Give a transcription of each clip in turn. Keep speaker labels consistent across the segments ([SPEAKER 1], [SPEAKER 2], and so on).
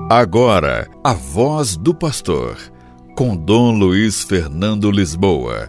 [SPEAKER 1] Agora, a voz do pastor, com Dom Luiz Fernando Lisboa.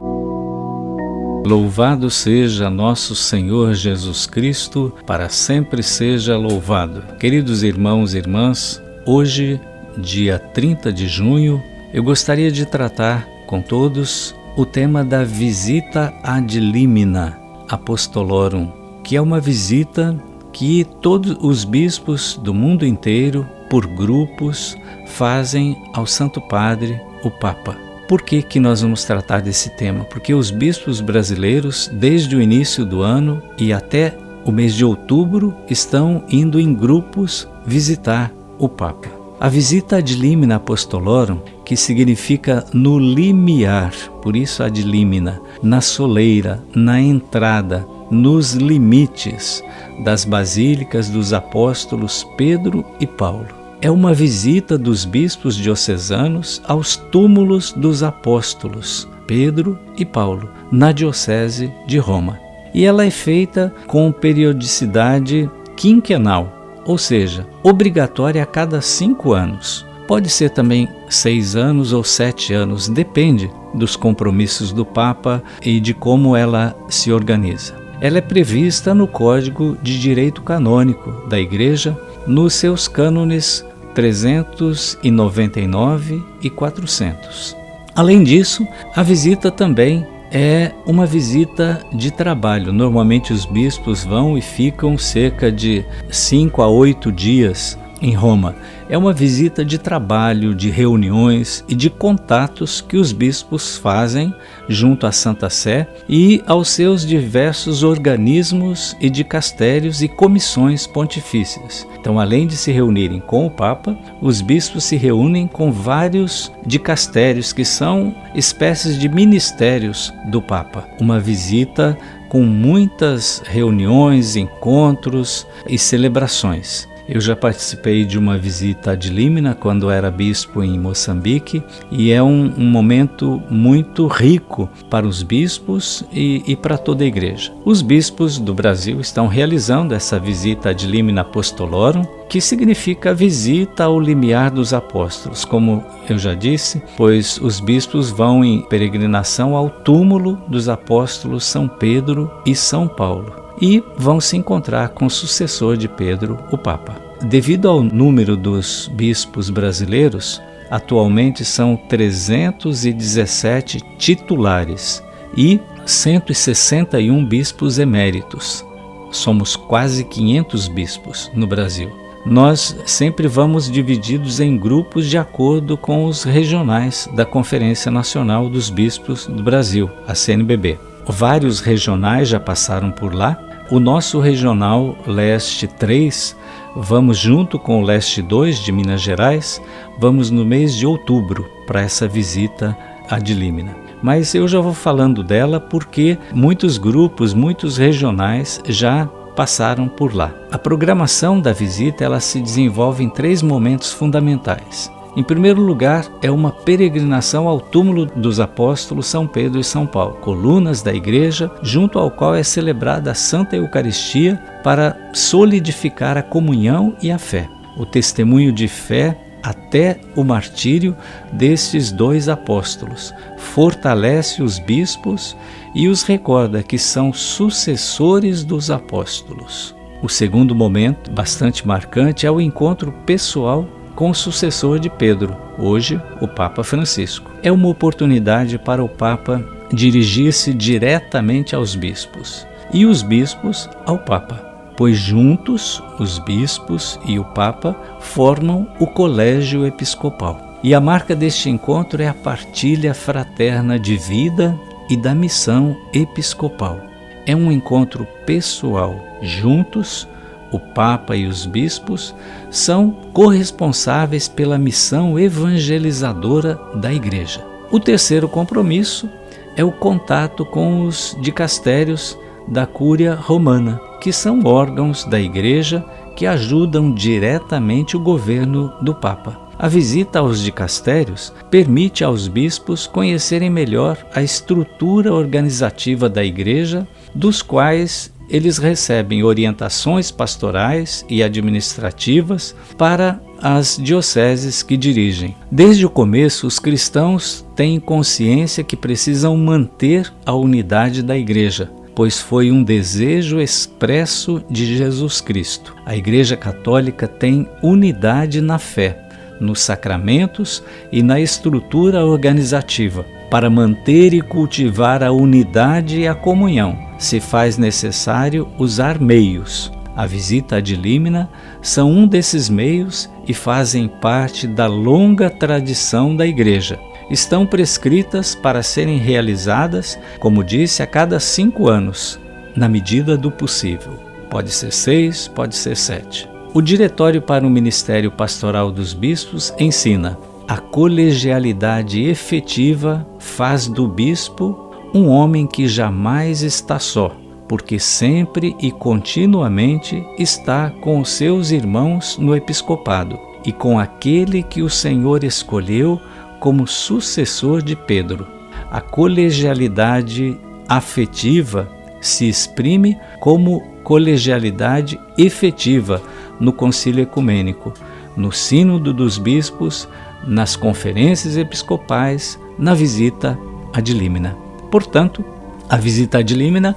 [SPEAKER 2] Louvado seja nosso Senhor Jesus Cristo, para sempre seja louvado. Queridos irmãos e irmãs, hoje, dia 30 de junho, eu gostaria de tratar com todos o tema da Visita ad limina Apostolorum, que é uma visita que todos os bispos do mundo inteiro, por grupos, fazem ao Santo Padre, o Papa. Por que nós vamos tratar desse tema? Porque os bispos brasileiros, desde o início do ano e até o mês de outubro, estão indo em grupos visitar o Papa. A visita ad limina apostolorum, que significa no limiar, por isso ad limina, na soleira, na entrada, nos limites das basílicas dos apóstolos Pedro e Paulo. É uma visita dos bispos diocesanos aos túmulos dos apóstolos Pedro e Paulo, na diocese de Roma. E ela é feita com periodicidade quinquenal, ou seja, obrigatória a cada 5 anos. Pode ser também 6 anos ou 7 anos, depende dos compromissos do Papa e de como ela se organiza. Ela é prevista no Código de Direito Canônico da Igreja, nos seus cânones 399 e 400. Além disso, a visita também é uma visita de trabalho. Normalmente os bispos vão e ficam cerca de 5 a 8 dias em Roma. É uma visita de trabalho, de reuniões e de contatos que os bispos fazem junto à Santa Sé e aos seus diversos organismos e dicastérios e comissões pontifícias. Então, além de se reunirem com o Papa, os bispos se reúnem com vários dicastérios, que são espécies de ministérios do Papa. Uma visita com muitas reuniões, encontros e celebrações. Eu já participei de uma visita ad limina quando era bispo em Moçambique e é um momento muito rico para os bispos e para toda a igreja. Os bispos do Brasil estão realizando essa visita ad limina apostolorum, que significa visita ao limiar dos apóstolos, como eu já disse, pois os bispos vão em peregrinação ao túmulo dos apóstolos São Pedro e São Paulo. E vão se encontrar com o sucessor de Pedro, o Papa. Devido ao número dos bispos brasileiros, atualmente são 317 titulares e 161 bispos eméritos. Somos quase 500 bispos no Brasil. Nós sempre vamos divididos em grupos de acordo com os regionais da Conferência Nacional dos Bispos do Brasil, a CNBB. Vários regionais já passaram por lá. O nosso regional Leste 3, vamos junto com o Leste 2 de Minas Gerais, vamos no mês de outubro para essa visita ad limina. Mas eu já vou falando dela porque muitos grupos, muitos regionais já passaram por lá. A programação da visita ela se desenvolve em 3 momentos fundamentais. Em primeiro lugar, é uma peregrinação ao túmulo dos apóstolos São Pedro e São Paulo, colunas da igreja, junto ao qual é celebrada a Santa Eucaristia para solidificar a comunhão e a fé. O testemunho de fé até o martírio destes 2 apóstolos fortalece os bispos e os recorda que são sucessores dos apóstolos. O segundo momento, bastante marcante, é o encontro pessoal com o sucessor de Pedro, hoje o Papa Francisco. É uma oportunidade para o Papa dirigir-se diretamente aos bispos e os bispos ao Papa, pois juntos os bispos e o Papa formam o colégio episcopal. E a marca deste encontro é a partilha fraterna de vida e da missão episcopal. É um encontro pessoal, juntos. O Papa e os bispos são corresponsáveis pela missão evangelizadora da Igreja. O terceiro compromisso é o contato com os dicastérios da Cúria Romana, que são órgãos da Igreja que ajudam diretamente o governo do Papa. A visita aos dicastérios permite aos bispos conhecerem melhor a estrutura organizativa da Igreja, dos quais eles recebem orientações pastorais e administrativas para as dioceses que dirigem. Desde o começo, os cristãos têm consciência que precisam manter a unidade da Igreja, pois foi um desejo expresso de Jesus Cristo. A Igreja Católica tem unidade na fé, nos sacramentos e na estrutura organizativa. Para manter e cultivar a unidade e a comunhão, se faz necessário usar meios. A visita ad limina são um desses meios e fazem parte da longa tradição da Igreja. Estão prescritas para serem realizadas, como disse, a cada 5 anos, na medida do possível. Pode ser 6, pode ser 7. O Diretório para o Ministério Pastoral dos Bispos ensina: a colegialidade efetiva faz do bispo um homem que jamais está só, porque sempre e continuamente está com os seus irmãos no episcopado e com aquele que o Senhor escolheu como sucessor de Pedro. A colegialidade afetiva se exprime como colegialidade efetiva no Concílio Ecumênico, no Sínodo dos Bispos, nas conferências episcopais, na visita ad limina. Portanto, a visita ad limina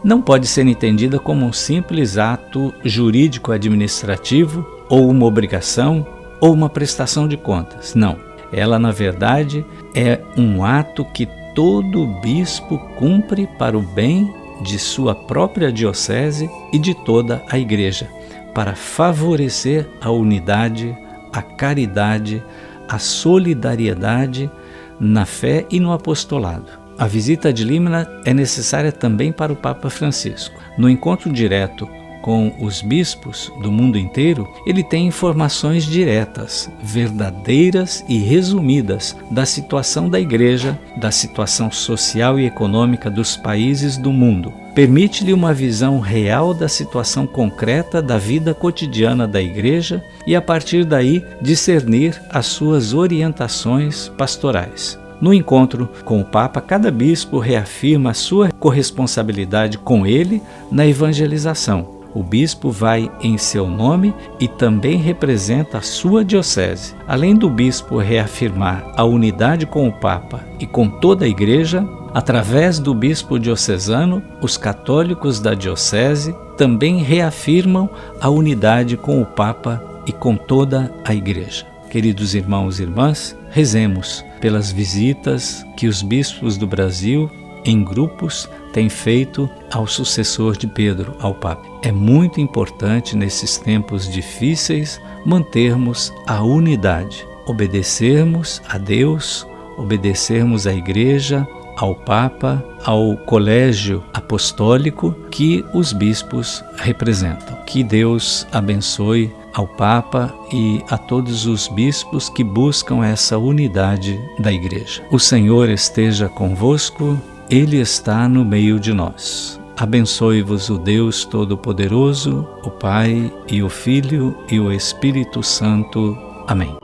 [SPEAKER 2] não pode ser entendida como um simples ato jurídico-administrativo ou uma obrigação ou uma prestação de contas. Não. Ela, na verdade, é um ato que todo bispo cumpre para o bem de sua própria diocese e de toda a Igreja, para favorecer a unidade, a caridade, a solidariedade na fé e no apostolado. A visita ad limina é necessária também para o Papa Francisco. No encontro direto com os bispos do mundo inteiro, ele tem informações diretas, verdadeiras e resumidas da situação da Igreja, da situação social e econômica dos países do mundo. Permite-lhe uma visão real da situação concreta da vida cotidiana da Igreja e, a partir daí, discernir as suas orientações pastorais. No encontro com o Papa, cada bispo reafirma a sua corresponsabilidade com ele na evangelização. O bispo vai em seu nome e também representa a sua diocese. Além do bispo reafirmar a unidade com o Papa e com toda a Igreja, através do bispo diocesano, os católicos da diocese também reafirmam a unidade com o Papa e com toda a Igreja. Queridos irmãos e irmãs, rezemos pelas visitas que os bispos do Brasil, em grupos, têm feito ao sucessor de Pedro, ao Papa. É muito importante nesses tempos difíceis mantermos a unidade, obedecermos a Deus, obedecermos à Igreja, ao Papa, ao colégio apostólico que os bispos representam. Que Deus abençoe ao Papa e a todos os bispos que buscam essa unidade da Igreja. O Senhor esteja convosco, Ele está no meio de nós. Abençoe-vos o Deus Todo-Poderoso, o Pai e o Filho e o Espírito Santo. Amém.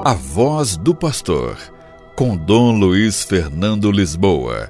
[SPEAKER 1] A Voz do Pastor, com Dom Luiz Fernando Lisboa.